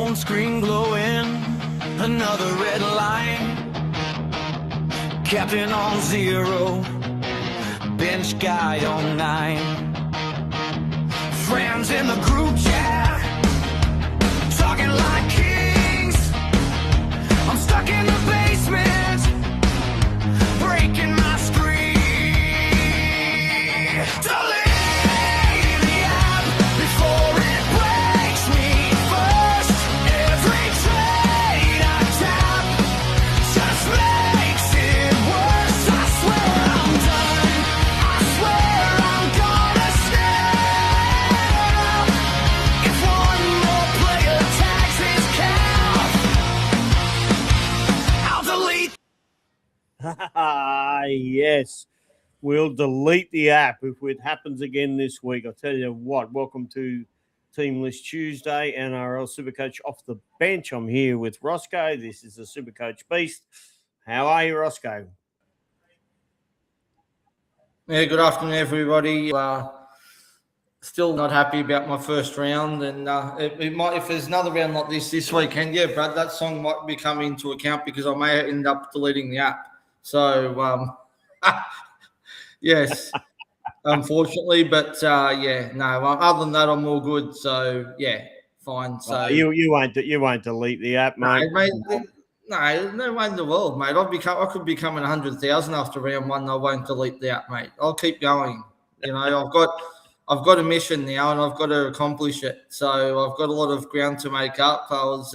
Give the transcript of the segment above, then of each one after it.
phone screen glowing, another red line. Captain on 0, bench guy on 9. Friends in the group chat, talking like kings. I'm stuck in the basement, breaking my screen. Delete the app before it breaks me first. Every trade I tap just makes it worse. I swear I'm done. I swear I'm gonna snap. If one more player tags his calf, I'll delete. Yes, we'll delete the app if it happens again this week. I'll tell you what, welcome to Team List Tuesday, NRL Supercoach off the bench. I'm here with Rossco. This is the Supercoach Beast. How are you, Rossco? Yeah, good afternoon, everybody. Still not happy about my first round, and it might, if there's another round like this weekend, yeah, Brad, that song might be coming into account because I may end up deleting the app. So, yes, unfortunately, but yeah, no. Other than that, I'm all good. So, yeah, fine. So You won't delete the app, mate. no, mate. No way in the world, mate. I could be coming 100,000 after round one. I won't delete the app, mate. I'll keep going. You know, I've got a mission now, and I've got to accomplish it. So I've got a lot of ground to make up. I was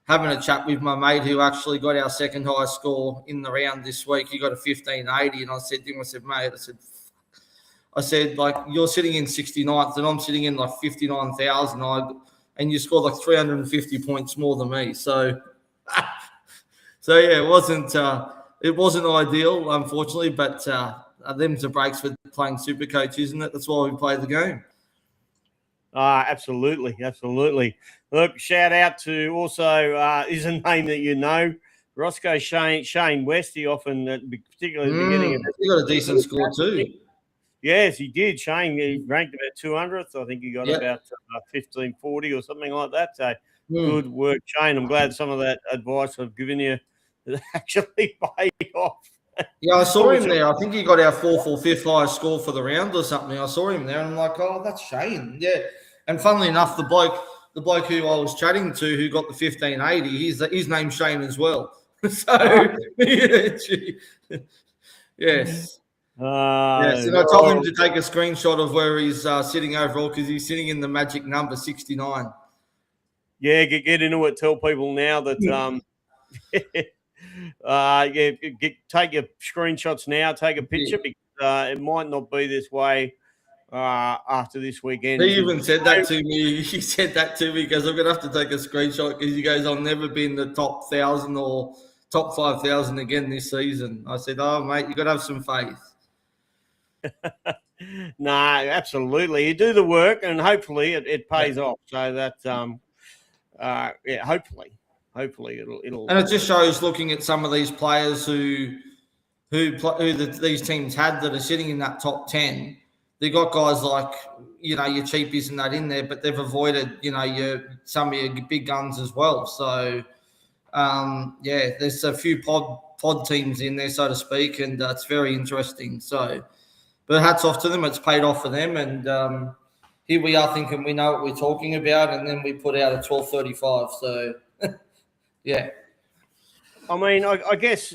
having a chat with my mate who actually got our second highest score in the round this week. He got a 1580, and I said to him, mate, I said, like, you're sitting in 69th, and I'm sitting in like 59,000, and you scored like 350 points more than me. So, so yeah, it wasn't ideal, unfortunately, but them's the breaks with playing Supercoach, isn't it? That's why we play the game. Absolutely. Look, shout out to also is a name that you know, Roscoe Shane West. He often, particularly at the beginning of he got a decent score too. Yes, he did. Shane, he ranked about 200th. I think he got about 1540 or something like that. So good work, Shane. I'm glad some of that advice I've given you actually paid off. Yeah, I saw him there. I think he got our 445 highest score for the round or something. I saw him there, and I'm like, oh, that's Shane. Yeah. And funnily enough, the bloke who I was chatting to who got the 1580, his name's Shane as well. So, yes. Yes, and I told him to take a screenshot of where he's sitting overall because he's sitting in the magic number 69. Yeah, get into it. Tell people now that take your screenshots now. Take a picture because it might not be this way after this weekend. He even said that to me. He said that to me because I'm going to have to take a screenshot because he goes, I'll never be in the top 1,000 or top 5,000 again this season. I said, oh, mate, you've got to have some faith. No, absolutely. You do the work and hopefully it pays off. So that, hopefully it'll. And it just shows looking at some of these players who these teams had that are sitting in that top 10. They got guys like, you know, your cheapies and that in there, but they've avoided, you know, some of your big guns as well. So, there's a few pod teams in there, so to speak, and it's very interesting. So, but hats off to them. It's paid off for them. And here we are thinking we know what we're talking about, and then we put out a 1235. So, yeah. I mean, I guess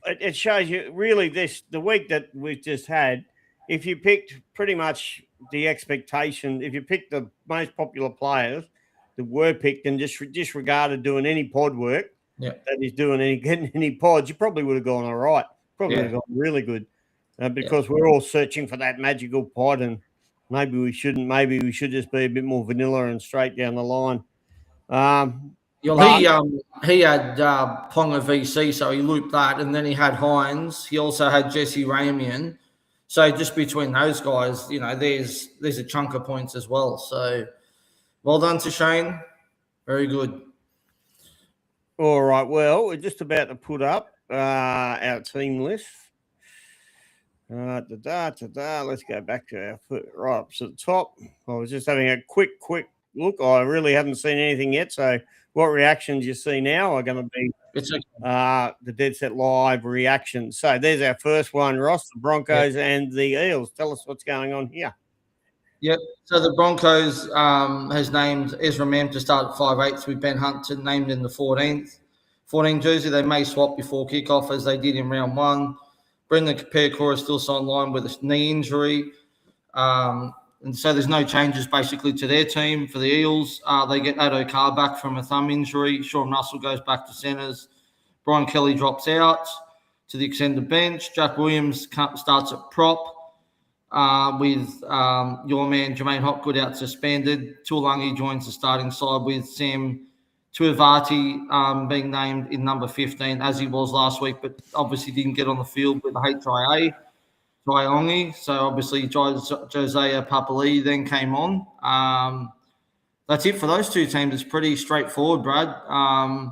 it shows you really the week that we've just had, if you picked pretty much the expectation, if you picked the most popular players that were picked and just disregarded doing any pod work, that is getting any pods, you probably would have gone all right. Probably would have gone really good because we're all searching for that magical pod, and maybe we shouldn't. Maybe we should just be a bit more vanilla and straight down the line. He had Ponga VC, so he looped that, and then he had Hines. He also had Jesse Ramian. So just between those guys, you know, there's a chunk of points as well. So well done to Shane. Very good. All right. Well, we're just about to put up our team list. Let's go back to our foot right up to the top. I was just having a quick look, I really haven't seen anything yet. So, what reactions you see now are going to be the Dead Set Live reactions. So, there's our first one, Ross, the Broncos and the Eels. Tell us what's going on here. Yep. So the Broncos has named Ezra Mam to start at 5/8 with Ben Hunt named in the 14th. 14 jersey. They may swap before kickoff as they did in round one. Brendan Percora is still sidelined with a knee injury. And so there's no changes basically to their team. For the Eels, they get Ado Carr back from a thumb injury. Sean Russell goes back to centres. Brian Kelly drops out to the extended bench. Jack Williams starts at prop. With your man Jermaine Hopgood out suspended. Tuolangi joins the starting side with Sam Tuivati being named in number 15 as he was last week, but obviously didn't get on the field with the HIA. Taiongi. So obviously Josiah Papali then came on. That's it for those two teams. It's pretty straightforward, Brad. I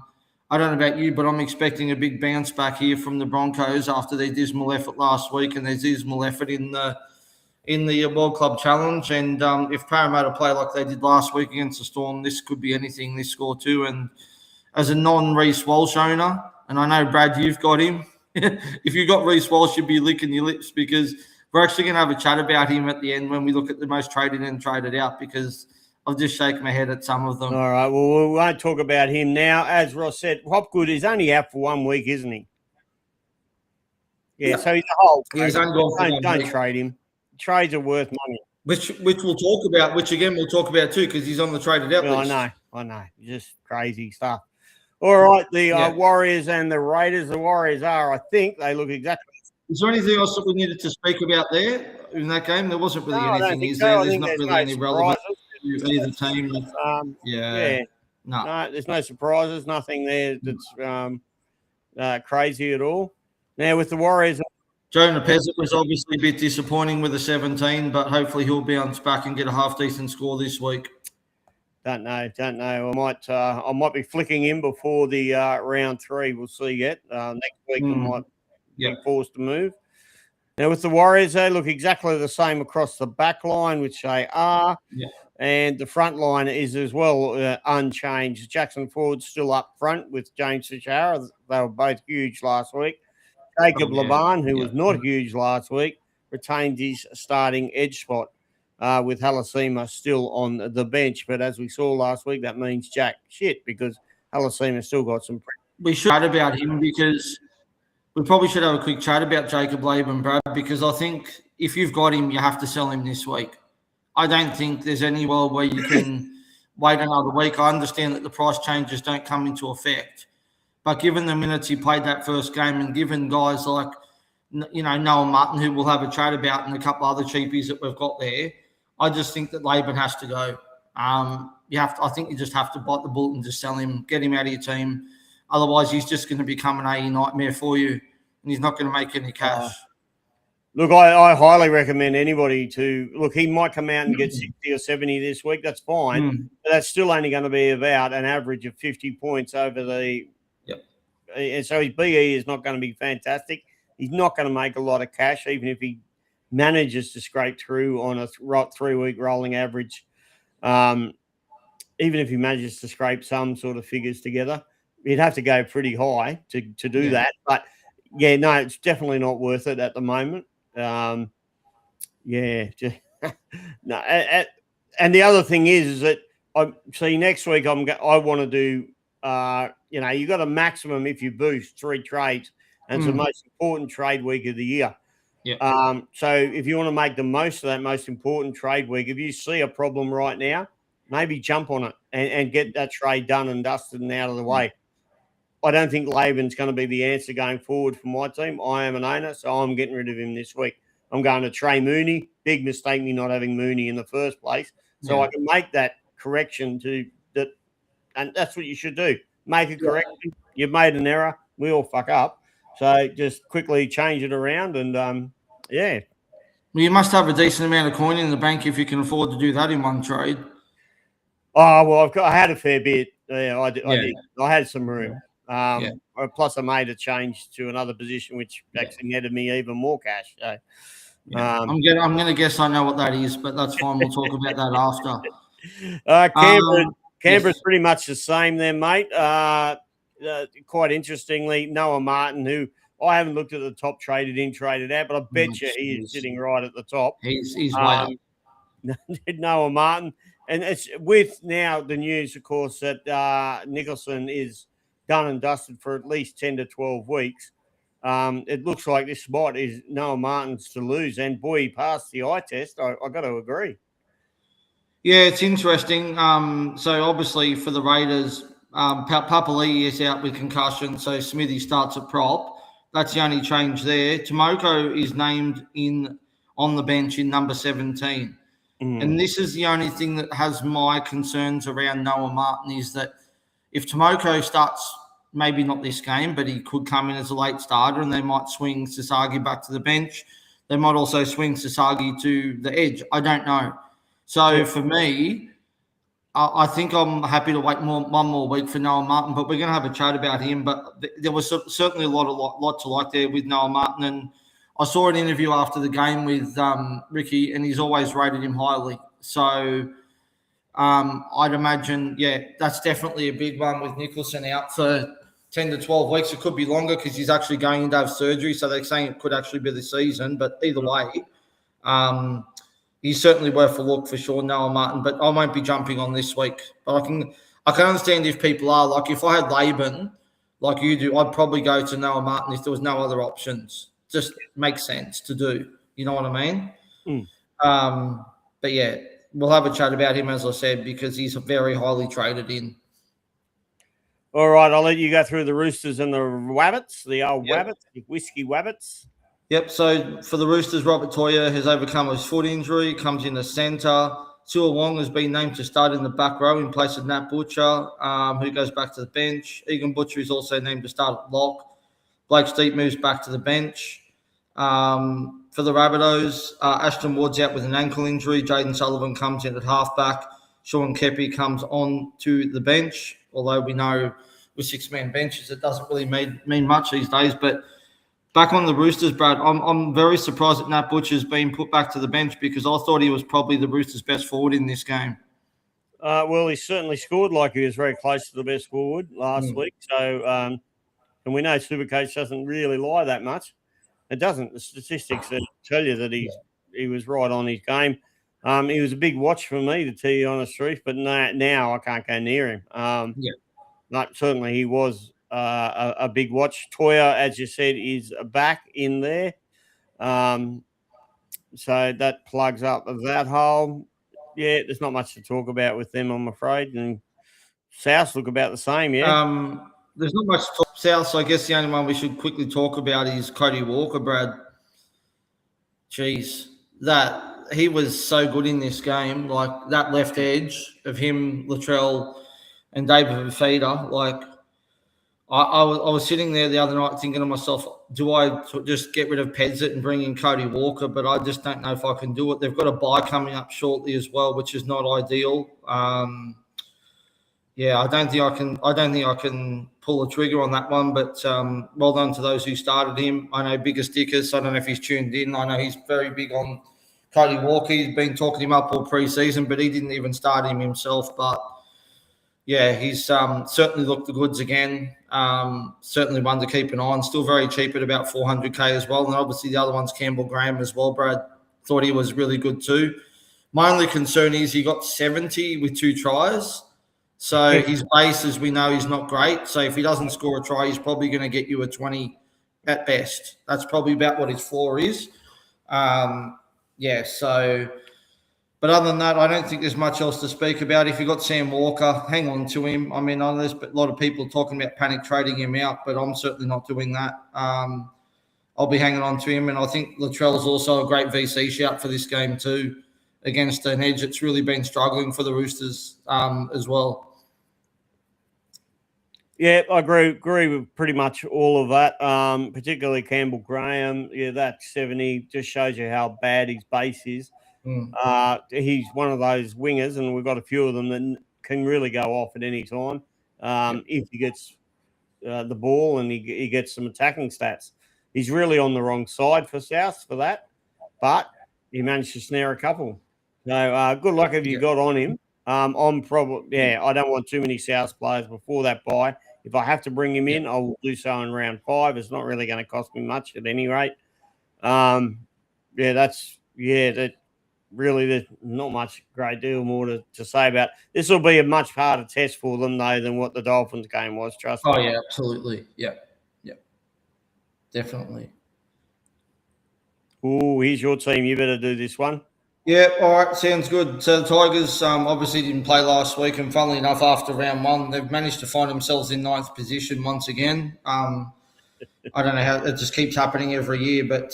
don't know about you, but I'm expecting a big bounce back here from the Broncos after their dismal effort last week and their dismal effort in the World Club Challenge. And if Parramatta play like they did last week against the Storm, this could be anything, this score too. And as a non-Reece Walsh owner, and I know, Brad, you've got him. If you got Reece Walsh, you'd be licking your lips because we're actually going to have a chat about him at the end when we look at the most traded and traded out because I've just shaken my head at some of them. All right. Well, we won't talk about him now. As Ross said, Hopgood is only out for 1 week, isn't he? Yeah, so he's a whole. Yeah, he's only gone for 1 week. Don't trade him. Trades are worth money. Which we'll talk about, which again we'll talk about too because he's on the traded out list. I know. Just crazy stuff. All right, the Warriors and the Raiders. The Warriors I think, they look exactly. Is there anything else that we needed to speak about there in that game? There wasn't really anything, is there? There's not really any relevance to either team. No, there's no surprises, nothing there that's crazy at all. Now, with the Warriors. Jonah Pezzett was obviously a bit disappointing with a 17, but hopefully he'll bounce back and get a half-decent score this week. Don't know. I might be flicking him before the round 3. We'll see yet. Next week I might be forced to move. Now with the Warriors, they look exactly the same across the back line, which they are. Yeah. And the front line is as well unchanged. Jackson Ford's still up front with James Fitzgerald. They were both huge last week. Jacob Laban, who was not huge last week, retained his starting edge spot. With Halasima still on the bench. But as we saw last week, that means jack shit because Halasima still got some. We should chat about him because we probably should have a quick chat about Jacob Laban, Brad, because I think if you've got him, you have to sell him this week. I don't think there's any world where you can wait another week. I understand that the price changes don't come into effect. But given the minutes he played that first game and given guys like, Noah Martin, who we'll have a chat about, and a couple other cheapies that we've got there, I just think that Laban has to go. I think you just have to bite the bullet and just sell him, get him out of your team. Otherwise, he's just going to become an AE nightmare for you, and he's not going to make any cash. Look, I highly recommend anybody to look. He might come out and get 60 or 70 this week. That's fine, but that's still only going to be about an average of 50 points over the. Yep. And so his BE is not going to be fantastic. He's not going to make a lot of cash, even if he manages to scrape through on a 3-week rolling average. Even if he manages to scrape some sort of figures together, he'd have to go pretty high to do that. But no, it's definitely not worth it at the moment. No. And the other thing is that next week I want to do. You got a maximum if you boost 3 trades, and it's the most important trade week of the year. Yeah. So if you want to make the most of that most important trade week, if you see a problem right now, maybe jump on it and get that trade done and dusted and out of the way. I don't think Laban's going to be the answer going forward for my team. I am an owner, so I'm getting rid of him this week. I'm going to Trey Mooney. Big mistake me not having Mooney in the first place. So I can make that correction to that, and that's what you should do. Make a correction. You've made an error. We all fuck up. So just quickly change it around and, Well, you must have a decent amount of coin in the bank if you can afford to do that in one trade. Oh, well, I had a fair bit. Yeah, I did. I had some room. Plus, I made a change to another position, which actually netted me even more cash. So, I'm going to guess I know what that is, but that's fine. We'll talk about that after. Canberra's Yes. pretty much the same there, mate. Quite interestingly, Noah Martin, who I haven't looked at the top traded in, traded out, but I bet you he is sitting right at the top. He's way up. Noah Martin. And it's with now the news, of course, that Nicholson is done and dusted for at least 10 to 12 weeks. It looks like this spot is Noah Martin's to lose. And boy, he passed the eye test. I got to agree. Yeah, it's interesting. So obviously for the Raiders, Papali'i is out with concussion, so Smithy starts at prop. That's the only change there. Tomoko is named on the bench in number 17. And this is the only thing that has my concerns around Noah Martin is that if Tomoko starts, maybe not this game, but he could come in as a late starter and they might swing Sasagi back to the bench. They might also swing Sasagi to the edge. I don't know. So for me, I think I'm happy to wait one more week for Noah Martin, but we're going to have a chat about him. But there was certainly a lot to like there with Noah Martin. And I saw an interview after the game with Ricky, and he's always rated him highly. So I'd imagine, that's definitely a big one with Nicholson out for 10 to 12 weeks. It could be longer because he's actually going to have surgery. So they're saying it could actually be the season. But either way, he's certainly worth a look for sure, Noah Martin. But I won't be jumping on this week. But I can understand if people are. Like if I had Laban, like you do, I'd probably go to Noah Martin if there was no other options. Just makes sense to do. You know what I mean? But yeah, we'll have a chat about him, as I said, because he's very highly traded in. All right, I'll let you go through the Roosters and the Wabbits, the old Wabbits, the Whiskey Wabbits. Yep, so for the Roosters, Robert Toya has overcome his foot injury, comes in the centre. Tua Wong has been named to start in the back row in place of Nat Butcher, who goes back to the bench. Egan Butcher is also named to start at lock. Blake Steep moves back to the bench. For the Rabbitohs, Ashton Ward's out with an ankle injury. Jaden Sullivan comes in at halfback. Sean Kepi comes on to the bench, although we know with six-man benches it doesn't really mean much these days. But back on the Roosters, Brad, I'm very surprised that Nat Butcher's been put back to the bench because I thought he was probably the Roosters' best forward in this game. Well, he certainly scored like he was very close to the best forward last week. So, and we know Supercoach doesn't really lie that much. It doesn't. The statistics tell you that he was right on his game. He was a big watch for me, to tell you the honest truth, but now I can't go near him. But certainly he was a big watch. Toya, as you said, is back in there. So that plugs up that hole. Yeah, there's not much to talk about with them, I'm afraid. And South look about the same, yeah. There's not much to talk South, so I guess the only one we should quickly talk about is Cody Walker, Brad. Jeez, he was so good in this game. Like that left edge of him, Latrell, and David Fafita. Like I was sitting there the other night thinking to myself, do I just get rid of Pedzit and bring in Cody Walker? But I just don't know if I can do it. They've got a bye coming up shortly as well, which is not ideal. I don't think I can pull a trigger on that one. But well done to those who started him. I know Bigger Stickers. I don't know if he's tuned in. I know he's very big on Cody Walker. He's been talking him up all pre-season, but he didn't even start him himself. But yeah, he's certainly looked the goods again. Certainly one to keep an eye on. Still very cheap at about 400K as well. And obviously the other one's Campbell Graham as well, Brad. Thought he was really good too. My only concern is he got 70 with 2 tries. So his base, as we know, is not great. So if he doesn't score a try, he's probably going to get you a 20 at best. That's probably about what his floor is. But other than that, I don't think there's much else to speak about. If you got Sam Walker, hang on to him. I mean, I know there's a lot of people talking about panic trading him out, but I'm certainly not doing that. I'll be hanging on to him. And I think Latrell is also a great VC shout for this game too, against an edge that's really been struggling for the Roosters as well. Yeah, I agree with pretty much all of that, particularly Campbell Graham. Yeah, that 70 just shows you how bad his base is. He's one of those wingers, and we've got a few of them that can really go off at any time if he gets the ball and he gets some attacking stats. He's really on the wrong side for South for that, but he managed to snare a couple. So good luck if you got on him. I'm probably I don't want too many South players before that bye. If I have to bring him in, I will do so in round 5. It's not really going to cost me much at any rate. That really there's not much great deal more to say about. This will be a much harder test for them though than what the Dolphins game was. Trust me. Oh yeah, absolutely. Yeah, definitely. Oh, here's your team. You better do this one. Yeah, all right, sounds good. So the Tigers obviously didn't play last week, and funnily enough, after round 1, they've managed to find themselves in 9th position once again. I don't know how it just keeps happening every year, but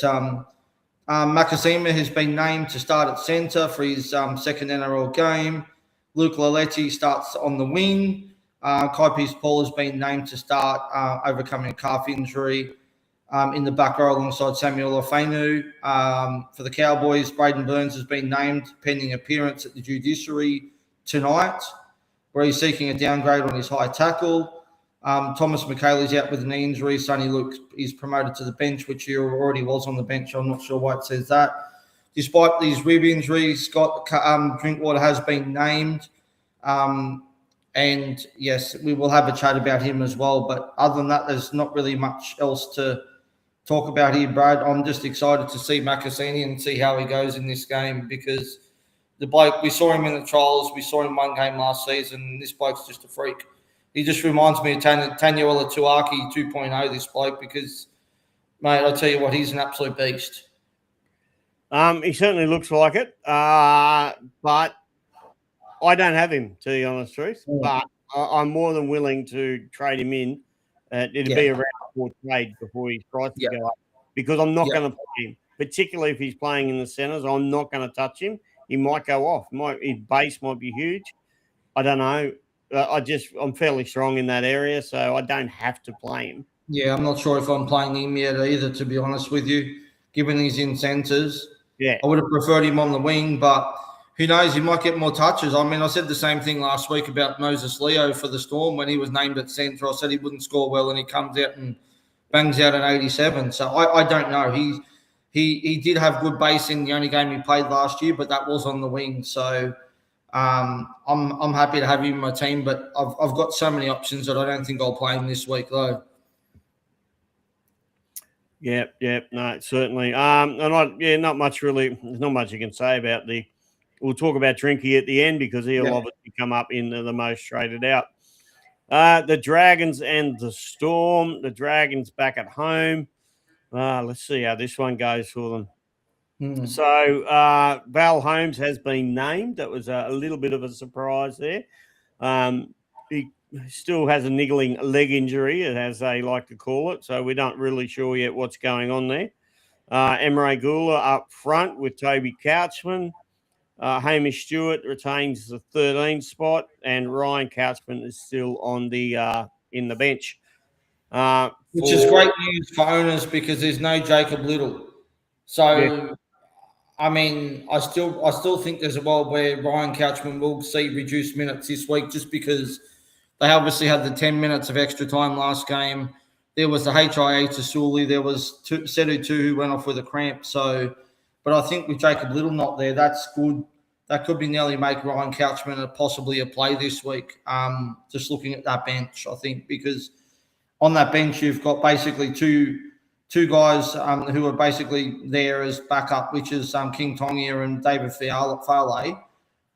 Makasima has been named to start at centre for his second NRL game. Luke Laletti starts on the wing. Kai Pearce-Paul has been named to start, overcoming a calf injury. In the back row alongside Samuel Ofenu. For the Cowboys, Braden Burns has been named pending appearance at the judiciary tonight, where he's seeking a downgrade on his high tackle. Thomas McHale is out with a knee injury. Sonny Luke is promoted to the bench, which he already was on the bench. I'm not sure why it says that. Despite these rib injuries, Scott Drinkwater has been named. And yes, we will have a chat about him as well. But other than that, there's not really much else to talk about here, Brad. I'm just excited to see Makasini and see how he goes in this game, because the bloke, we saw him in the trials, we saw him one game last season, and this bloke's just a freak. He just reminds me of Tanuela Tuaki 2.0, this bloke, because, mate, I'll tell you what, he's an absolute beast. He certainly looks like it, but I don't have him, to the honest truth. But I'm more than willing to trade him in. It'd be a round 4 trade before his price go up, because I'm not going to play him, particularly if he's playing in the centres. I'm not going to touch him. He might go off. His base might be huge. I don't know. I'm fairly strong in that area, so I don't have to play him. Yeah, I'm not sure if I'm playing him yet either, to be honest with you, given he's in centres. Yeah, I would have preferred him on the wing, but who knows? He might get more touches. I mean, I said the same thing last week about Moses Leo for the Storm when he was named at centre. I said he wouldn't score well, and he comes out and bangs out an 87. So I don't know. He did have good base in the only game he played last year, but that was on the wing. So I'm happy to have him in my team, but I've got so many options that I don't think I'll play him this week though. Yeah, no, certainly. Not much really. There's not much you can say about the. We'll talk about Drinky at the end, because he'll obviously come up in the most traded out. The Dragons and the Storm. The Dragons back at home. Let's see how this one goes for them. So Val Holmes has been named. That was a little bit of a surprise there. He still has a niggling leg injury, as they like to call it. So we're not really sure yet what's going on there. Emre Gula up front with Toby Couchman. Hamish Stewart retains the 13th spot, and Ryan Couchman is still on the in the bench. Which is great news for owners, because there's no Jacob Little. So, I mean, I still think there's a world where Ryan Couchman will see reduced minutes this week, just because they obviously had the 10 minutes of extra time last game. There was the HIA to Sully. There was Sedu who went off with a cramp. So, but I think with Jacob Little not there, that's good. That could be nearly make Ryan Couchman possibly a play this week. Just looking at that bench, I think, because on that bench you've got basically two guys who are basically there as backup, which is King Tongia and David Fale.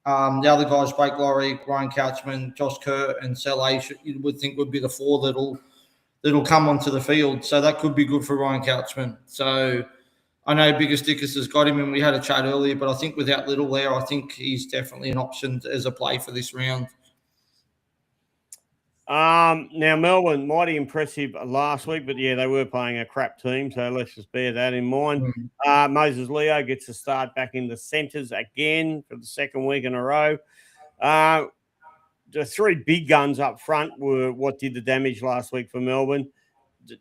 The other guys, Blake Laurie, Ryan Couchman, Josh Kerr, and Saleh, you would think would be the 4 that'll come onto the field. So that could be good for Ryan Couchman. So I know Bigger Stickers has got him, and we had a chat earlier, but I think without Little there, I think he's definitely an option as a play for this round. Now Melbourne, mighty impressive last week, but they were playing a crap team, so let's just bear that in mind. Moses Leo gets a start back in the centres again for the second week in a row. The 3 big guns up front were what did the damage last week for Melbourne.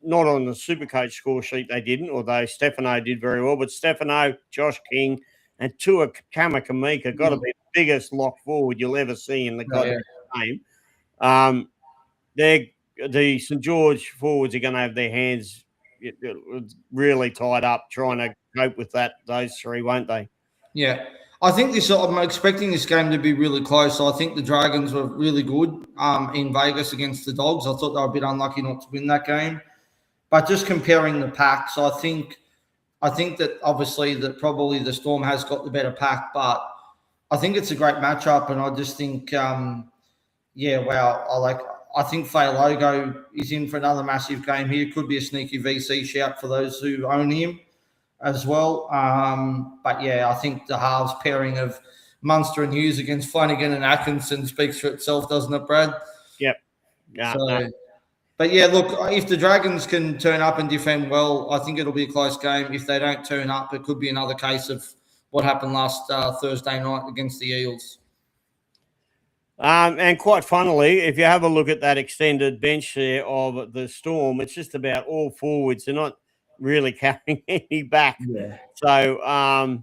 Not on the Supercoach score sheet, they didn't, although Stefano did very well. But Stefano, Josh King, and Tua Kamakamika got to be the biggest lock forward you'll ever see in the goddamn game. The St. George forwards are going to have their hands really tied up trying to cope with those 3, won't they? Yeah. I think I'm expecting this game to be really close. I think the Dragons were really good in Vegas against the Dogs. I thought they were a bit unlucky not to win that game. But just comparing the packs, I think that obviously that probably the Storm has got the better pack, but I think it's a great matchup, and I just think, I think Failogo is in for another massive game here. Could be a sneaky VC shout for those who own him as well. But yeah, I think the halves pairing of Munster and Hughes against Flanagan and Atkinson speaks for itself, doesn't it, Brad? Yep. But yeah, look, if the Dragons can turn up and defend well, I think it'll be a close game. If they don't turn up, it could be another case of what happened last Thursday night against the Eels. And quite funnily, if you have a look at that extended bench there of the Storm, it's just about all forwards. They're not really carrying any back. Yeah. So,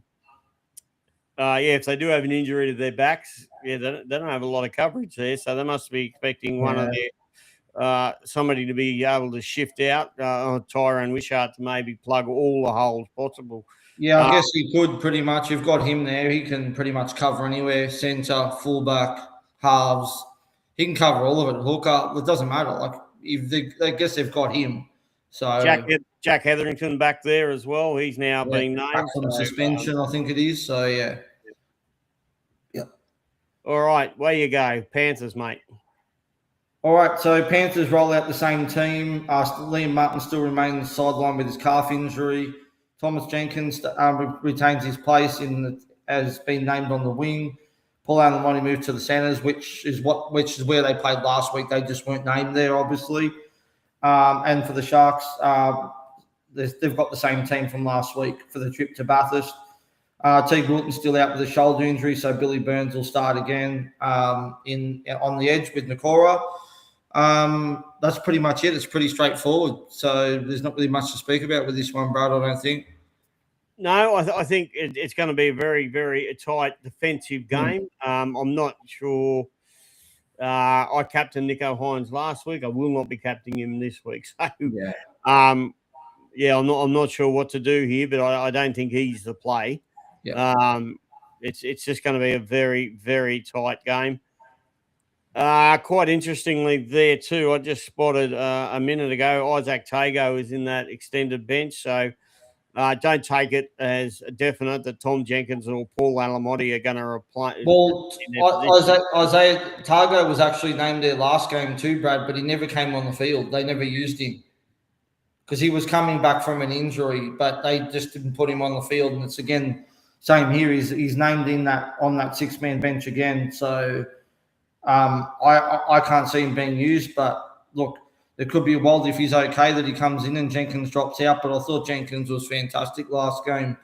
if they do have an injury to their backs, they don't have a lot of coverage there. So they must be expecting one of their somebody to be able to shift out Tyrone Wishart to maybe plug all the holes possible. Yeah, I guess he could pretty much. You've got him there. He can pretty much cover anywhere, centre, fullback, halves. He can cover all of it. Hooker, it doesn't matter. Like I guess they've got him. So Jack Hetherington back there as well. He's now being named from suspension, I think it is. So yeah. All right, where you go, Panthers, mate. All right, so Panthers roll out the same team. Liam Martin still remains sidelined with his calf injury. Thomas Jenkins retains his place as being named on the wing. Paul Alamoni moved to the centres, which is where they played last week. They just weren't named there, obviously. And for the Sharks, they've got the same team from last week for the trip to Bathurst. T. Goulton's still out with a shoulder injury, so Billy Burns will start again on the edge with Nakora. That's pretty much it. It's pretty straightforward. So there's not really much to speak about with this one, Brad, I don't think. No, I think it's going to be a very, very tight defensive game. I'm not sure. I captained Nico Hines last week. I will not be captaining him this week. So, I'm not sure what to do here, but I don't think he's the play. Yeah. It's just going to be a very, very tight game. Quite interestingly there too, I just spotted a minute ago, Isaac Tago is in that extended bench. So don't take it as a definite that Tom Jenkins or Paul Alamotti are going to replace. Well, Isaiah Tago was actually named their last game too, Brad, but he never came on the field. They never used him because he was coming back from an injury, but they just didn't put him on the field. And it's again, same here. He's named on that 6-man bench again. So I can't see him being used, but look, there could be a world if he's okay that he comes in and Jenkins drops out. But I thought Jenkins was fantastic last game.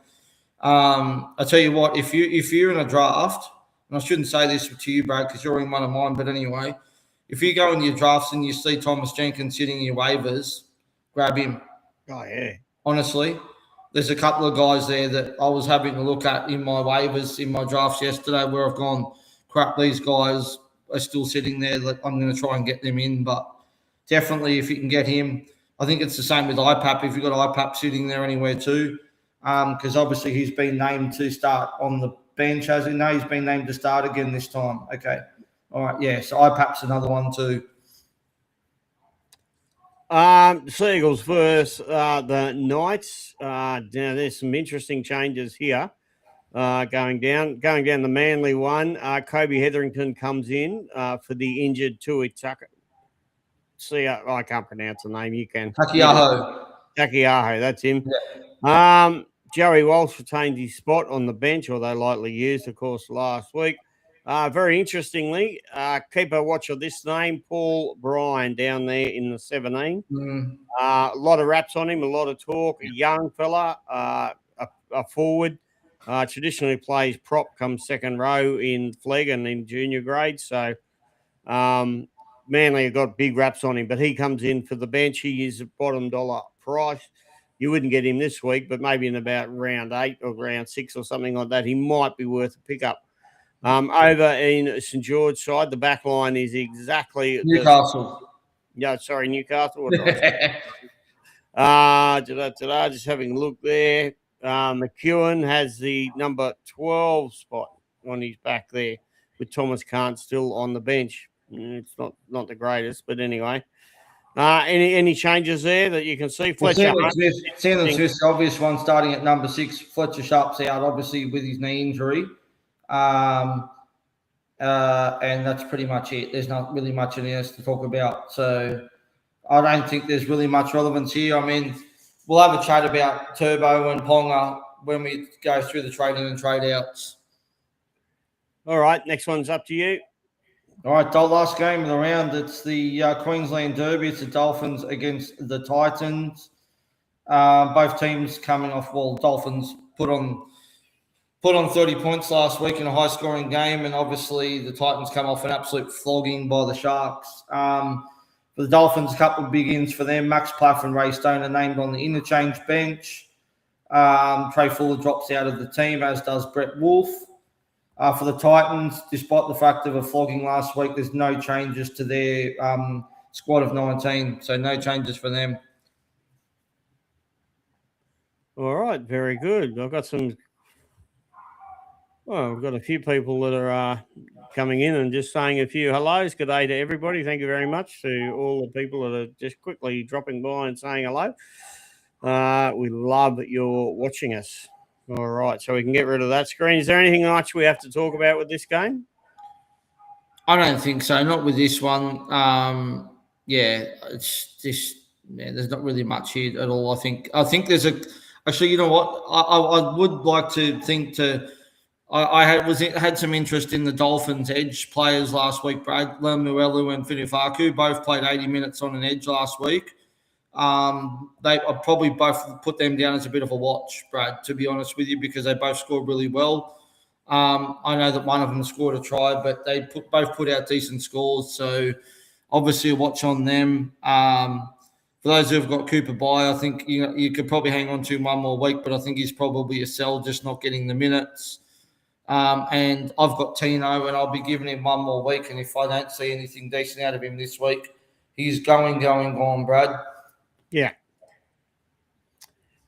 I tell you what, if you're in a draft, and I shouldn't say this to you, Brad, because you're in one of mine, but anyway, if you go into your drafts and you see Thomas Jenkins sitting in your waivers, grab him. Oh yeah, honestly. There's a couple of guys there that I was having a look at in my waivers, in my drafts yesterday, where I've gone, crap, these guys are still sitting there. I'm going to try and get them in. But definitely, if you can get him, I think it's the same with IPAP. If you've got IPAP sitting there anywhere too, because obviously he's been named to start on the bench, has he? No, he's been named to start again this time. Okay. All right, yeah. So IPAP's another one too. Seagulls versus the Knights. Now there's some interesting changes here. Going down the Manly one. Kobe Hetherington comes in for the injured Tui Tucker. See, I can't pronounce the name. You can. Takiaho, that's him. Yeah. Joey Walsh retained his spot on the bench, or they lightly used, of course, last week. Very interestingly, keep a watch of this name, Paul Bryan, down there in the 17. A lot of raps on him, a lot of talk. A young fella, a forward. Traditionally plays prop, comes second row in flag and in junior grade. So Manly have got big raps on him, but he comes in for the bench. He is a bottom dollar price. You wouldn't get him this week, but maybe in about round 8 or round 6 or something like that, he might be worth a pickup. Over in St. George side, the back line is exactly Newcastle. Newcastle. Just having a look there. McEwen has the number 12 spot on his back there, with Thomas Kant still on the bench. It's not the greatest, but anyway. Any changes there that you can see? Well, Fletcher Sandon Smith's the obvious one, starting at number 6. Fletcher Sharp's out, obviously, with his knee injury. And that's pretty much it. There's not really much else to talk about. So I don't think there's really much relevance here. I mean, we'll have a chat about Turbo and Ponga when we go through the trade-in and trade-outs. All right, next one's up to you. All right, the last game of the round. It's the Queensland Derby. It's the Dolphins against the Titans. Both teams coming off. Well, Dolphins put on 30 points last week in a high-scoring game, and obviously the Titans come off an absolute flogging by the Sharks. For the Dolphins, a couple of big ins for them. Max Plaff and Ray Stone are named on the interchange bench. Trey Fuller drops out of the team, as does Brett Wolfe. For the Titans, despite the fact of a flogging last week, there's no changes to their squad of 19, so no changes for them. All right, very good. I've got some. Well, we've got a few people that are coming in and just saying a few hellos. Good day to everybody. Thank you very much to all the people that are just quickly dropping by and saying hello. We love that you're watching us. All right, so we can get rid of that screen. Is there anything much we have to talk about with this game? I don't think so. Not with this one. It's just there's not really much here at all. I think there's actually. You know what? I would like to think to. I had some interest in the Dolphins edge players last week. Brad Lemuelu and Finifaku both played 80 minutes on an edge last week. I'd probably both put them down as a bit of a watch, Brad, to be honest with you, because they both scored really well. I know that one of them scored a try, but they both put out decent scores. So obviously a watch on them. For those who have got Cooper Bye, I think you could probably hang on to him one more week, but I think he's probably a sell, just not getting the minutes. And I've got Tino, and I'll be giving him one more week. And if I don't see anything decent out of him this week, he's gone, Brad. Yeah.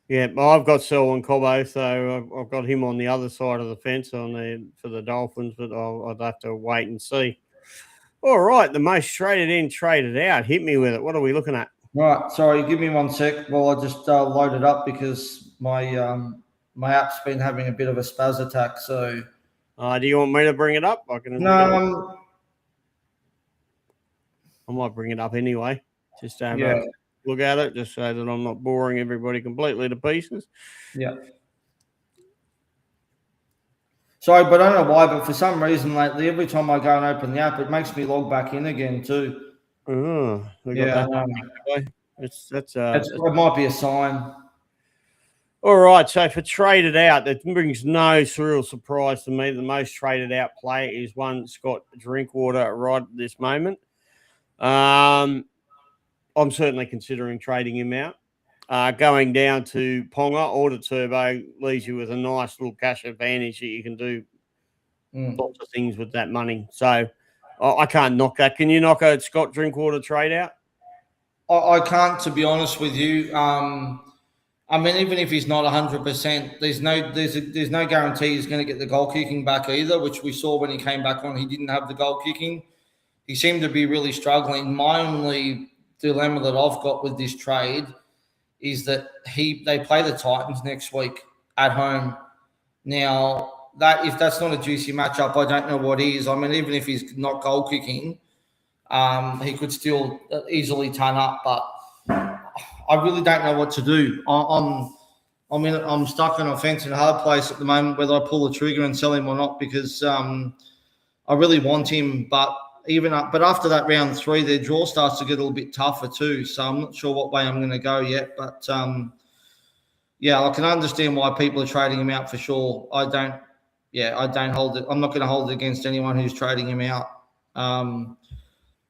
Well, I've got Selwyn Cobbo, so I've got him on the other side of the fence for the Dolphins, but I'd have to wait and see. All right, the most traded in, traded out. Hit me with it. What are we looking at? Right, sorry, give me 1 sec while I just load it up, because my app's been having a bit of a spaz attack. So, do you want me to bring it up? I can. No, I might bring it up anyway. Just to have a look at it, just so that I'm not boring everybody completely to pieces. Yeah. Sorry, but I don't know why, but for some reason lately, every time I go and open the app, it makes me log back in again too. Oh, it might be a sign. All right, so for traded out, that brings no real surprise to me. The most traded out player is one Scott Drinkwater right at this moment. I'm certainly considering trading him out. Going down to Ponga or to Turbo leaves you with a nice little cash advantage that you can do lots of things with that money. So I can't knock that. Can you knock a Scott Drinkwater trade out? I can't, to be honest with you. I mean, even if he's not 100%, there's no guarantee he's going to get the goal kicking back either, which we saw when he came back on. He didn't have the goal kicking. He seemed to be really struggling. My only dilemma that I've got with this trade is that they play the Titans next week at home. Now, if that's not a juicy matchup, I don't know what is. I mean, even if he's not goal kicking, he could still easily turn up, but I really don't know what to do. I'm stuck on a fence and a hard place at the moment, whether I pull the trigger and sell him or not, because I really want him, but after that round 3, their draw starts to get a little bit tougher too. So I'm not sure what way I'm going to go yet. But I can understand why people are trading him out for sure. I don't hold it. I'm not going to hold it against anyone who's trading him out. I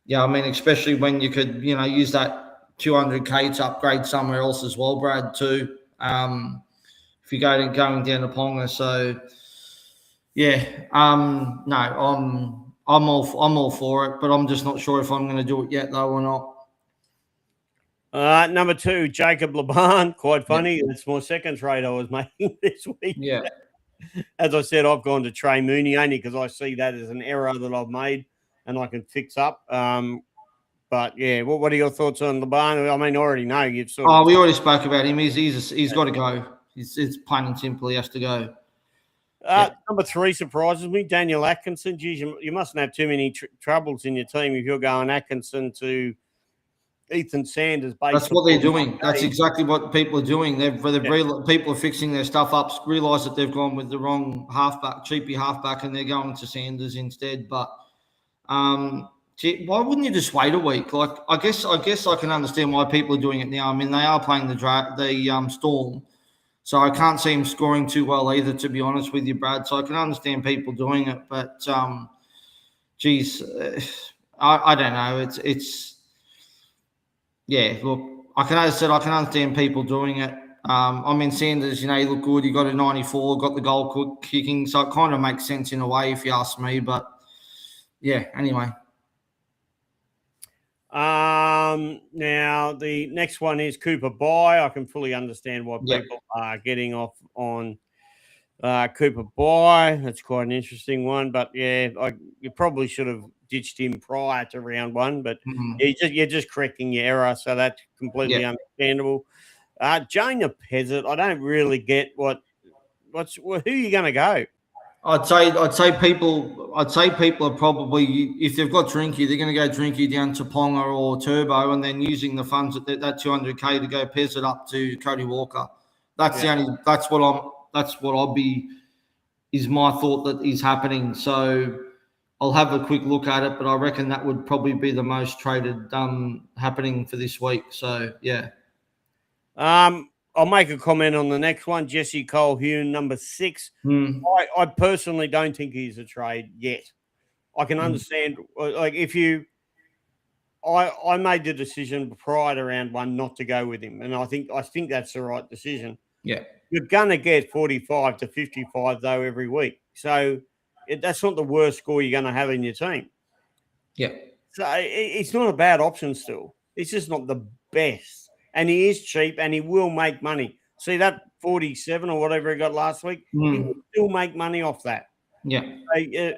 mean, especially when you could, use that 200K to upgrade somewhere else as well, Brad, too. If you're going down to Ponga. So, I'm all for it, but I'm just not sure if I'm going to do it yet, though, or not. Number 2, Jacob Laban. Quite funny. That's my second trade I was making this week. Yeah. As I said, I've gone to Trey Mooney only because I see that as an error that I've made and I can fix up. But yeah, what are your thoughts on Laban? I mean, I already know you've sort of. We already spoke about him. He's got to go. It's plain and simple. He has to go. Number 3 surprises me, Daniel Atkinson. Geez, you mustn't have too many troubles in your team if you're going Atkinson to Ethan Sanders. That's what they're doing. That's exactly what people are doing. People are fixing their stuff up, realise that they've gone with the wrong halfback, cheapy halfback, and they're going to Sanders instead. But why wouldn't you just wait a week? Like I guess I can understand why people are doing it now. I mean, they are playing the Storm, so I can't see him scoring too well either, to be honest with you, Brad. So I can understand people doing it, but I don't know. It's yeah. Look, I can understand people doing it. I mean, Sanders, he looked good. He got a 94, got the goal kicking, so it kind of makes sense in a way, if you ask me. But yeah, anyway. Now the next one is Cooper Bye. I can fully understand why people are getting off on Cooper Bye. That's quite an interesting one, but yeah, you probably should have ditched him prior to round 1, but you're just correcting your error, so that's completely understandable. Jonah Pezzett, I don't really get who are you going to go? I'd say people are probably, if they've got Drinky, they're going to go Drinky down to Ponga or Turbo, and then using the funds at that 200k to go Pezzett up to Cody Walker. That's is my thought that is happening. So I'll have a quick look at it, but I reckon that would probably be the most traded happening for this week. So yeah. I'll make a comment on the next one. Jesse Colquhoun, number 6. I personally don't think he's a trade yet. I can understand, like, I made the decision prior to round 1 not to go with him, and I think that's the right decision. Yeah, you're gonna get 45 to 55 though every week, so that's not the worst score you're gonna have in your team. Yeah, so it's not a bad option still. It's just not the best. And he is cheap, and he will make money. See that 47 or whatever he got last week? He will still make money off that. Yeah. So,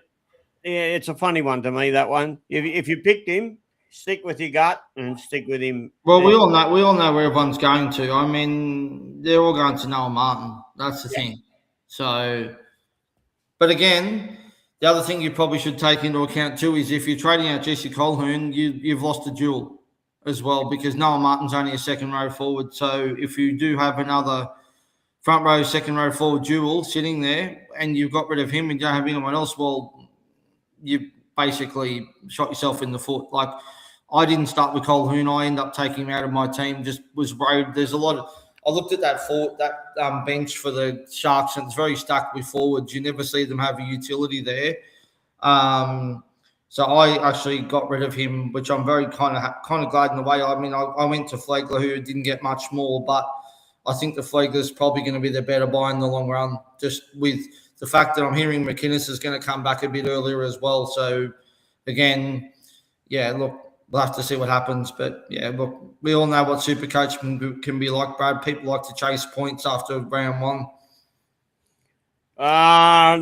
it's a funny one to me, that one. If you picked him, stick with your gut and stick with him. Well, we all know where everyone's going to. I mean, they're all going to Noah Martin. That's the thing. So, but again, the other thing you probably should take into account too is if you're trading out Jesse Colquhoun, you've lost a duel as well, because Noah Martin's only a second row forward. So if you do have another front row, second row forward duel sitting there and you've got rid of him and you don't have anyone else, well, you basically shot yourself in the foot. Like, I didn't start with Colquhoun. I ended up taking him out of my team, just was worried. There's a lot of – I looked at that bench for the Sharks, and it's very stacked with forwards. You never see them have a utility there. So I actually got rid of him, which I'm very kind of glad in a way. I mean, I went to Flegler, who didn't get much more, but I think the Flegler's probably going to be the better buy in the long run, just with the fact that I'm hearing McInnes is going to come back a bit earlier as well. So, again, yeah, look, we'll have to see what happens. But, yeah, look, we all know what Supercoach can be like, Brad. People like to chase points after round 1.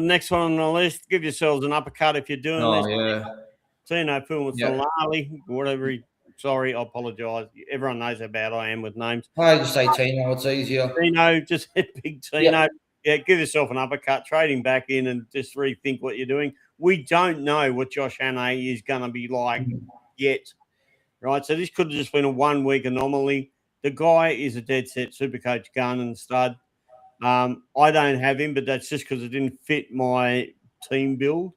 Next one on the list, give yourselves an uppercut if you're doing this. Oh, yeah. Tino Pumasalali, whatever sorry, I apologise. Everyone knows how bad I am with names. I just say Tino, it's easier. Tino, just big Tino. Yeah, give yourself an uppercut, trade him back in and just rethink what you're doing. We don't know what Josh Hannay is going to be like yet, right? So this could have just been a 1-week anomaly. The guy is a dead set Supercoach gun and stud. I don't have him, but that's just because it didn't fit my team build.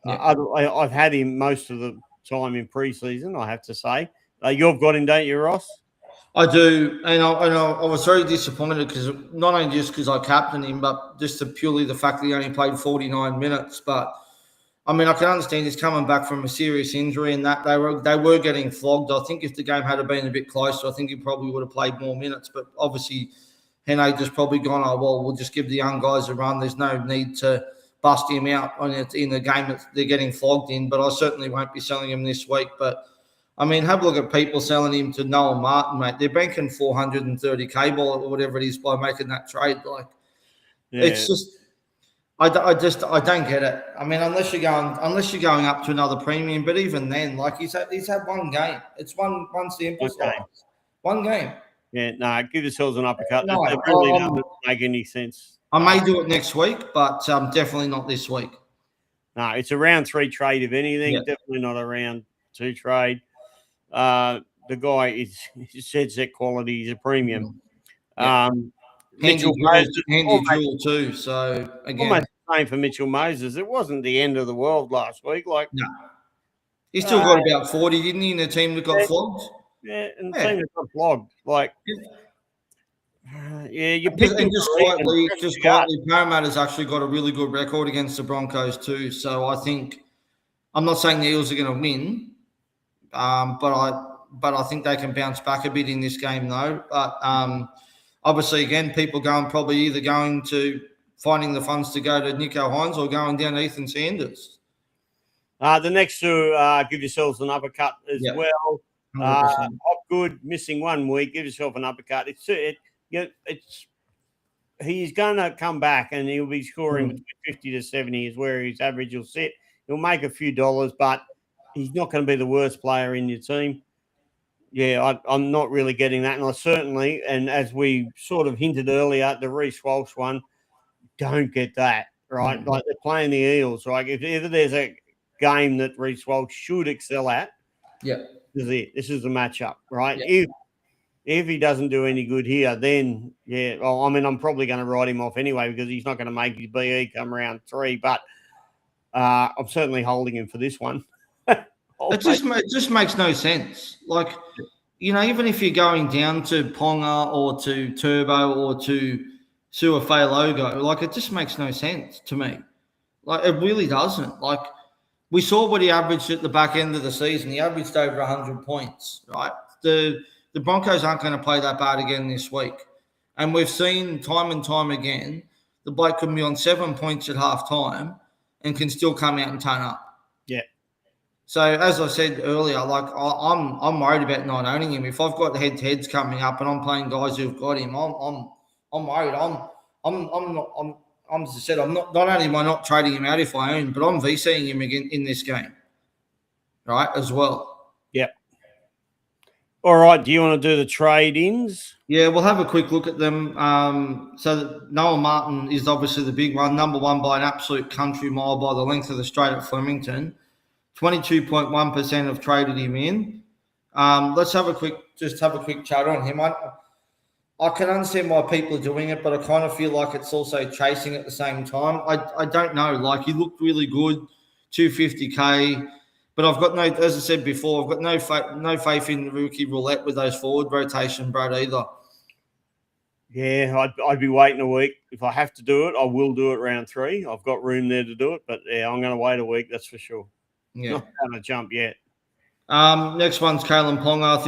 Yeah. I've had him most of the time in preseason, I have to say. You've got him, don't you, Ross? I do, and I was very disappointed because not only just because I captained him, but just purely the fact that he only played 49 minutes. But I mean, I can understand he's coming back from a serious injury, and that they were getting flogged. I think if the game had been a bit closer, I think he probably would have played more minutes. But obviously, Hannay just probably gone, oh well, we'll just give the young guys a run. There's no need to bust him out in the game that they're getting flogged in, but I certainly won't be selling him this week. But I mean, have a look at people selling him to Noel Martin, mate. They're banking 430k or whatever it is by making that trade. Like, it's just, I don't get it. I mean, unless you're going up to another premium, but even then, like he's had one game. It's one sample size, one game. Yeah, no, give yourselves an uppercut. No, it really doesn't make any sense. I may do it next week, but definitely not this week. No, it's a round 3 trade, if anything. Yeah. Definitely not a round 2 trade. The guy is dead set quality. He's a premium. Yeah. Mitchell Moses, handy jewel too. So again, almost the same for Mitchell Moses. It wasn't the end of the world last week. Like, no, he still got about 40, didn't he? In a team that got flogged. Yeah, and the team that got flogged. Like, you picked and just quietly, Parramatta's actually got a really good record against the Broncos too. So I think, I'm not saying the Eels are going to win, but I think they can bounce back a bit in this game though. But obviously, again, people probably either going to finding the funds to go to Nico Hines or going down to Ethan Sanders. The next two, give yourselves an uppercut as well. Hopgood missing 1 week. Give yourself an uppercut. He's going to come back and he'll be scoring between 50 to 70 is where his average will sit. He'll make a few dollars, but he's not going to be the worst player in your team. Yeah, I'm not really getting that. And I certainly, and as we sort of hinted earlier, the Reece Walsh one, don't get that, right? Mm-hmm. Like, they're playing the Eels. Like, if there's a game that Reece Walsh should excel at, this is it. This is the matchup, right? Yeah. If he doesn't do any good here, then, well, I mean, I'm probably going to write him off anyway because he's not going to make his BE come round 3, but I'm certainly holding him for this one. It just makes no sense. Like, even if you're going down to Ponga or to Turbo or to Suafei Logo, like, it just makes no sense to me. Like, it really doesn't. Like, we saw what he averaged at the back end of the season. He averaged over 100 points, right? The Broncos aren't going to play that bad again this week. And we've seen time and time again, the bloke can be on 7 points at halftime and can still come out and turn up. Yeah. So as I said earlier, like, I'm worried about not owning him. If I've got head-to-heads coming up and I'm playing guys who've got him, I'm worried. As I said, I'm not only am I not trading him out if I own, but I'm VCing him again in this game, right, as well. Yep. All right, do you want to do the trade-ins? Yeah, we'll have a quick look at them. So Noel Martin is obviously the big one, number one by an absolute country mile by the length of the straight at Flemington. 22.1% have traded him in. Let's have a quick chat on him. I can understand why people are doing it, but I kind of feel like it's also chasing at the same time. I don't know. Like, he looked really good, 250k. But I've got as I said before, I've got no faith in the rookie roulette with those forward rotation, Brad, either. Yeah, I'd be waiting a week. If I have to do it, I will do it round 3. I've got room there to do it, but yeah, I'm going to wait a week, that's for sure. Yeah. Not going to jump yet. Next one's Kalen Ponga. I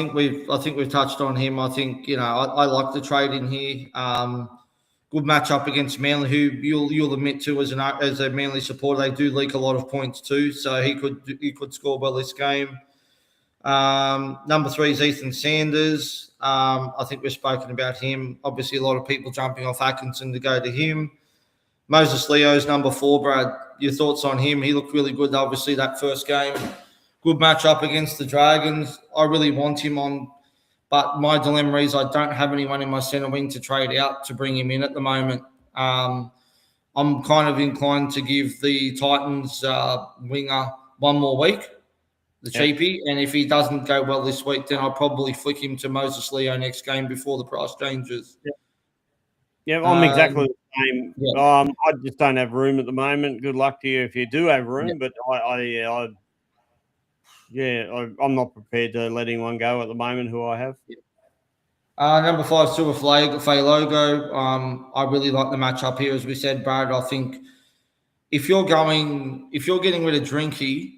think we've touched on him. I think, I like the trade in here. Good matchup against Manly, who you'll admit to as a Manly supporter, they do leak a lot of points too. So he could score well this game. Number 3 is Ethan Sanders. I think we've spoken about him. Obviously, a lot of people jumping off Atkinson to go to him. Moses Leo's number 4, Brad. Your thoughts on him? He looked really good, obviously, that first game. Good matchup against the Dragons. I really want him on. But my dilemma is I don't have anyone in my centre wing to trade out to bring him in at the moment. I'm kind of inclined to give the Titans winger 1 more week, the cheapie. And if he doesn't go well this week, then I'll probably flick him to Moses Leo next game before the price changes. Yeah, I'm exactly the same. Yeah. I just don't have room at the moment. Good luck to you if you do have room. Yeah. But I'm not prepared to let anyone go at the moment who I have. Number 5, Suafei Logo. I really like the matchup here, as we said, Brad. I think if you're getting rid of Drinky,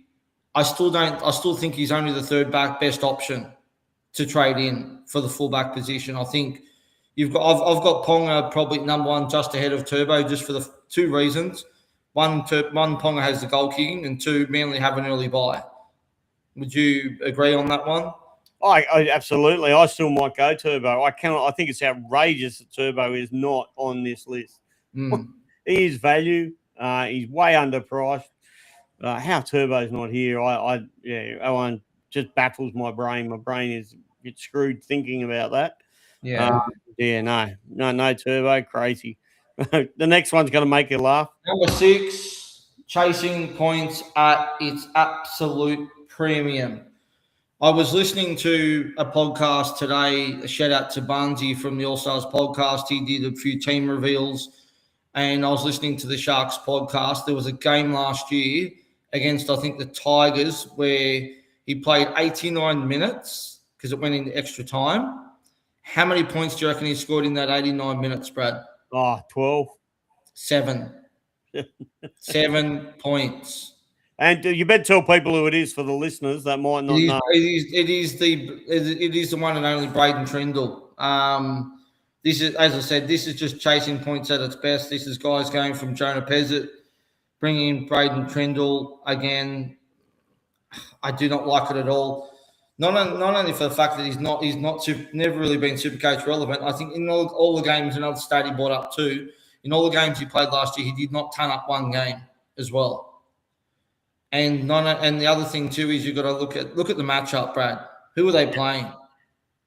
I still think he's only the third best option to trade in for the fullback position. I think I've got Ponga probably number 1 just ahead of Turbo, just for the 2 reasons. One, Ponga has the goal kicking, and 2, Manly have an early bye. Would you agree on that one? I absolutely. I still might go Turbo. I think it's outrageous that Turbo is not on this list. He is value. He's way underpriced. How Turbo's not here, Owen just baffles my brain. My brain is gets screwed thinking about that. Yeah. No Turbo, crazy. The next one's going to make you laugh. Number 6, chasing points at its absolute premium. I was listening to a podcast today. A shout out to Barnsey from the All Stars podcast. He did a few team reveals, and I was listening to the Sharks podcast. There was a game last year against, I think, the Tigers where he played 89 minutes because it went into extra time. How many points do you reckon he scored in that 89 minutes, Brad? 12. 7. 7 points. And you better tell people who it is for the listeners that might not know. It is the one and only Braden Trindle. This is, as I said, this is just chasing points at its best. This is guys going from Jonah Pezzett, bringing in Braden Trindle again. I do not like it at all. Not only for the fact that he's never really been Supercoach relevant. I think in all the games, another stat he brought up too. In all the games he played last year, he did not turn up one game as well. And the other thing too is you've got to look at the matchup, Brad. Who are they playing?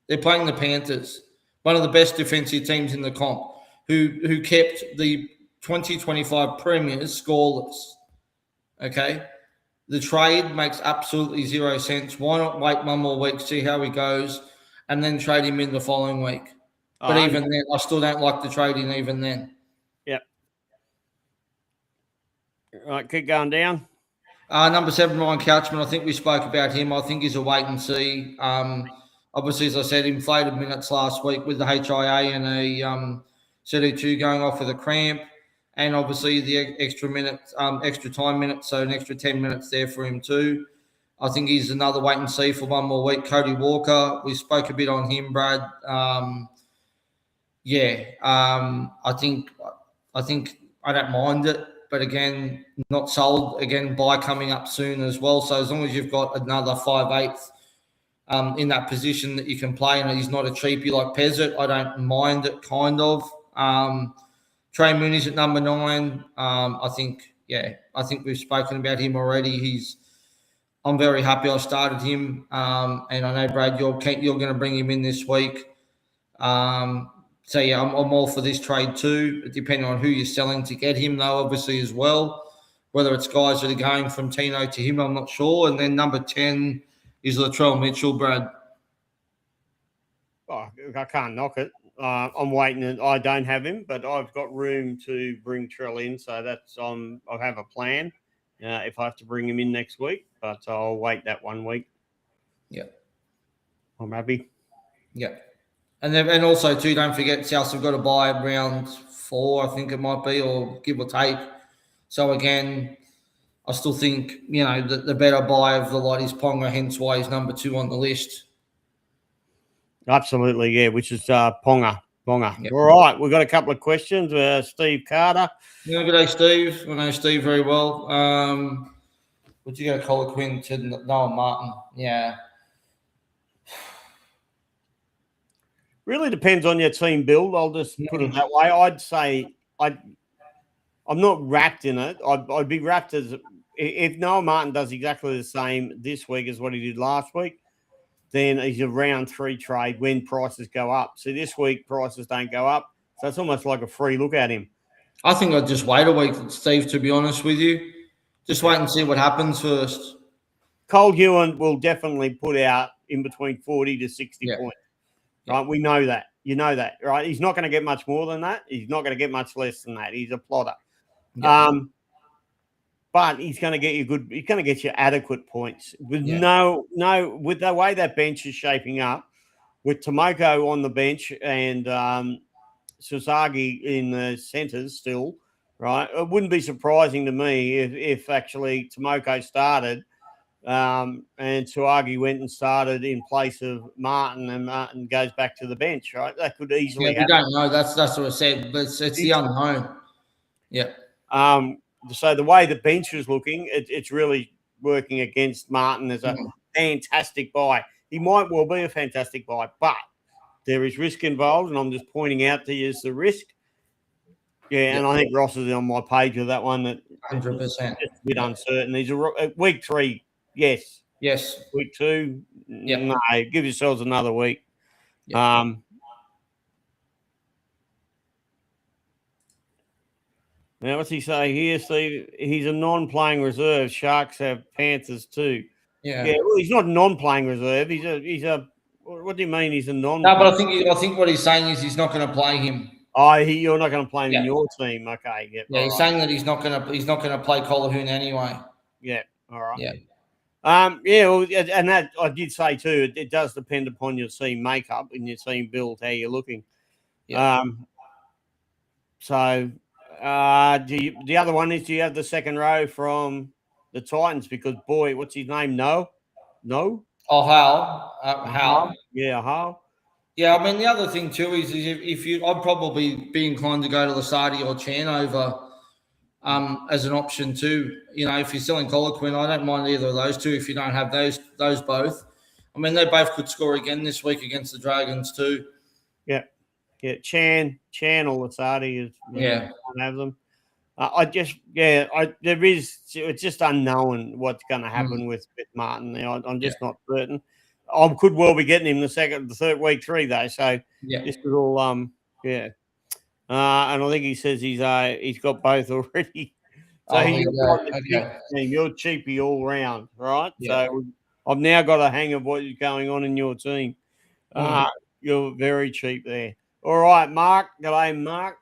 They're playing the Panthers, one of the best defensive teams in the comp, who kept the 2025 premiers scoreless. Okay, the trade makes absolutely 0 sense. Why not wait one more week, see how he goes, and then trade him in the following week? But even then, I still don't like the trading. Even then. Yep. All right, keep going down. Number 7, Ryan Couchman. I think we spoke about him. I think he's a wait and see. Obviously, as I said, inflated minutes last week with the HIA and a CD2 going off with a cramp, and obviously the extra time minutes, so an extra 10 minutes there for him too. I think he's another wait and see for one more week. Cody Walker, we spoke a bit on him, Brad. I think I don't mind it. But again, not sold. Again, buy coming up soon as well. So as long as you've got another 5/8 in that position that you can play, and he's not a cheapie like Pezzett, I don't mind it, kind of. Trey Mooney's at number 9. I think we've spoken about him already. I'm very happy I started him, and I know, Brad, you're going to bring him in this week. I'm all for this trade too, depending on who you're selling to get him, though, obviously, as well. Whether it's guys that are going from Tino to him, I'm not sure. And then number 10 is Latrell Mitchell, Brad. Oh, I can't knock it. I'm waiting. I don't have him, but I've got room to bring Trell in. So I have a plan if I have to bring him in next week, but I'll wait that 1 week. Yeah. I'm happy. Yeah. And also, too, don't forget, Souths have got to buy round 4, I think it might be, or give or take. So, again, I still think, the better buy of the lot is Ponga, hence why he's number 2 on the list. Absolutely, yeah, which is Ponga. Yep. All right, we've got a couple of questions. Steve Carter. Yeah, good day, Steve. I know Steve very well. Would you go Colquhoun to Noah Martin? Yeah. Really depends on your team build. I'll just put it that way. I'd say I'm not wrapped in it. I'd be wrapped as if Noah Martin does exactly the same this week as what he did last week, then he's a round 3 trade when prices go up. So this week prices don't go up. So it's almost like a free look at him. I think I'd just wait a week, Steve, to be honest with you. Just wait and see what happens first. Colquhoun will definitely put out in between 40 to 60 points. Right, we know that. You know that, right? He's not going to get much more than that. He's not going to get much less than that. He's a plotter. But he's going to get you good. He's going to get you adequate points with with the way that bench is shaping up, with Tomoko on the bench and Sasagi in the centres still, right? It wouldn't be surprising to me if actually Tomoko started. And Suagi went and started in place of Martin, and Martin goes back to the bench, right? That could easily happen. We don't know. That's what I said, but it's the unknown. Yeah. So the way the bench is looking, it's really working against Martin as a fantastic buy. He might well be a fantastic buy, but there is risk involved, and I'm just pointing out to you the risk. Yeah, and I think Ross is on my page with that one. That 100%. it's a bit uncertain. He's week 3, yes. Yes. Week 2, Yep. no. Give yourselves another week. Yep. Now, what's he say here, Steve? He's a non-playing reserve. Sharks have Panthers too. Yeah. Well, he's not a non-playing reserve. He's a. What do you mean? He's a non? No, but I think what he's saying is he's not going to play him. Oh, you're not going to play him in your team. Okay, yeah. He's saying that he's not going to play Colahoon anyway. Yeah. All right. Yeah. Well, and that I did say too. It does depend upon your team makeup and your team build, how you're looking. Yeah. So, the other one is, do you have the second row from the Titans? Because boy, what's his name? No. Oh, Hal. Yeah, Hal. Yeah, I mean the other thing too is if you, I'd probably be inclined to go to Lasardi or Chan over as an option too. You know, if you're selling Colaquin, I don't mind either of those two. If you don't have those both, I mean they both could score again this week against the Dragons too. Yeah, Chan or Lasardi is. Yeah, don't have them. It's just unknown what's going to happen with Martin now. I'm just not certain. I could well be getting him the third week 3 though. So this is all and I think he says he's got both already. So you're cheapy all round, right? Yeah. So I've now got a hang of what is going on in your team. You're very cheap there. All right, Mark. G'day, Mark.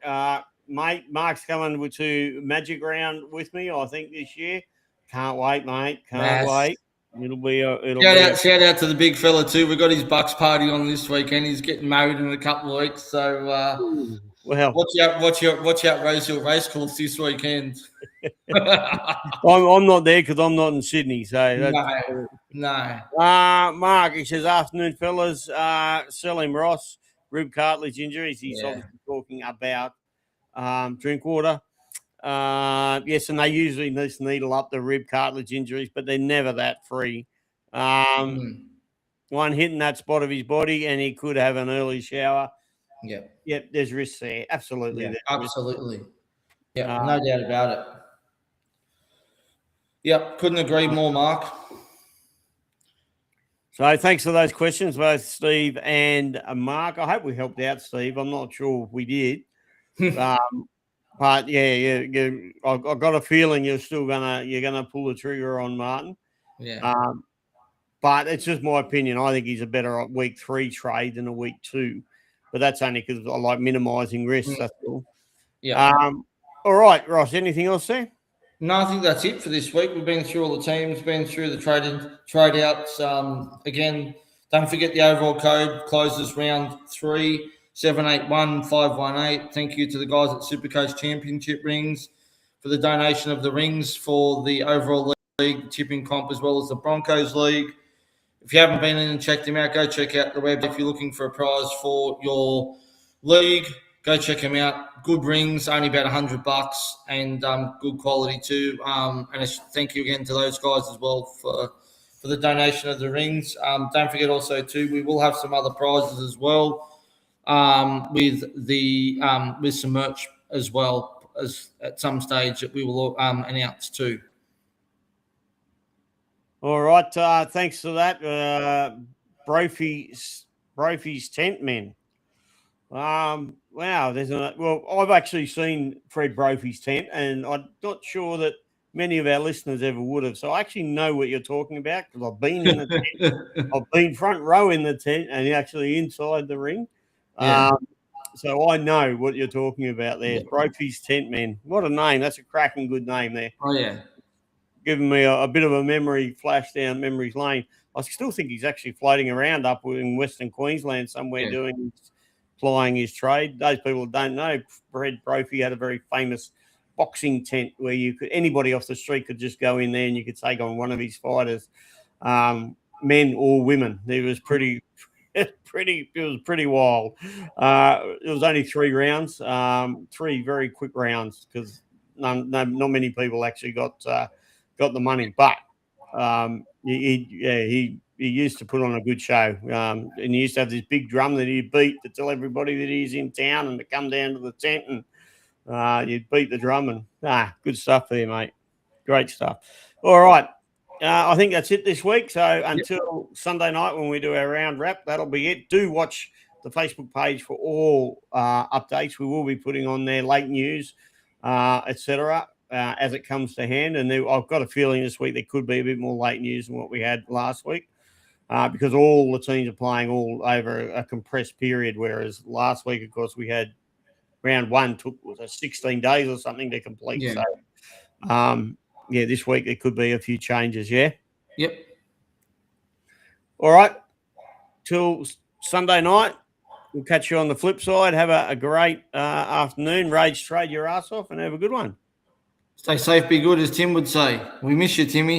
Mate, Mark's coming to Magic Round with me, I think, this year. Can't wait, mate. Can't wait. It'll be shout out to the big fella too. We got his Bucks party on this weekend. He's getting married in a couple of weeks, so well, watch out Rosehill Racecourse this weekend. I'm not there because I'm not in Sydney, so that's, no. Mark, he says, afternoon, fellas. Sell him, Ross. Rib cartilage injuries. He's obviously talking about Drinkwater. Yes, and they usually just needle up the rib cartilage injuries, but they're never that free. One hitting that spot of his body, and he could have an early shower. Yep, there's risks there. Absolutely. Yeah, absolutely. Yeah, no doubt about it. Yep, couldn't agree more, Mark. So thanks for those questions, both Steve and Mark. I hope we helped out, Steve. I'm not sure if we did. But I've got a feeling you're gonna pull the trigger on Martin. Yeah. But it's just my opinion. I think he's a better week 3 trade than a week 2. But that's only because I like minimising risks. That's all. Yeah. All right, Ross. Anything else there? No, I think that's it for this week. We've been through all the teams, been through the trade outs. Again, don't forget the overall code closes round 3. 781-518. Thank you to the guys at Supercoach Championship Rings for the donation of the rings for the overall league, tipping comp, as well as the Broncos League. If you haven't been in and checked them out, go check out the web. If you're looking for a prize for your league, go check them out. Good rings, only about $100, and good quality too. And thank you again to those guys as well for the donation of the rings. Don't forget also too, we will have some other prizes as well. With some merch as well as at some stage that we will announce too. All right, thanks for that, Brophy's Tent Men. Wow, I've actually seen Fred Brophy's tent, and I'm not sure that many of our listeners ever would have. So I actually know what you're talking about because I've been in the tent. I've been front row in the tent and actually inside the ring. Yeah. So I know what you're talking about there. Brophy's Tent Men. What a name. That's a cracking good name there. Oh, yeah. Giving me a bit of a memory flash down memory's lane. I still think he's actually floating around up in Western Queensland somewhere plying his trade. Those people don't know, Fred Brophy had a very famous boxing tent where anybody off the street could just go in there and you could take on one of his fighters, men or women. It was pretty wild. It was only 3 rounds, 3 very quick rounds because not many people actually got the money. But he he used to put on a good show. And he used to have this big drum that he'd beat to tell everybody that he's in town and to come down to the tent and you'd beat the drum and good stuff there, mate. Great stuff. All right. I think that's it this week. So until Sunday night when we do our round wrap, that'll be it. Do watch the Facebook page for all updates. We will be putting on there late news, etc. As it comes to hand. And I've got a feeling this week there could be a bit more late news than what we had last week because all the teams are playing all over a compressed period, whereas last week, of course, we had round one took 16 days or something to complete. Yeah. So, this week there could be a few changes, yeah? Yep. All right. Till Sunday night, we'll catch you on the flip side. Have a great afternoon. Rage, trade your ass off and have a good one. Stay safe, be good, as Tim would say. We miss you, Timmy.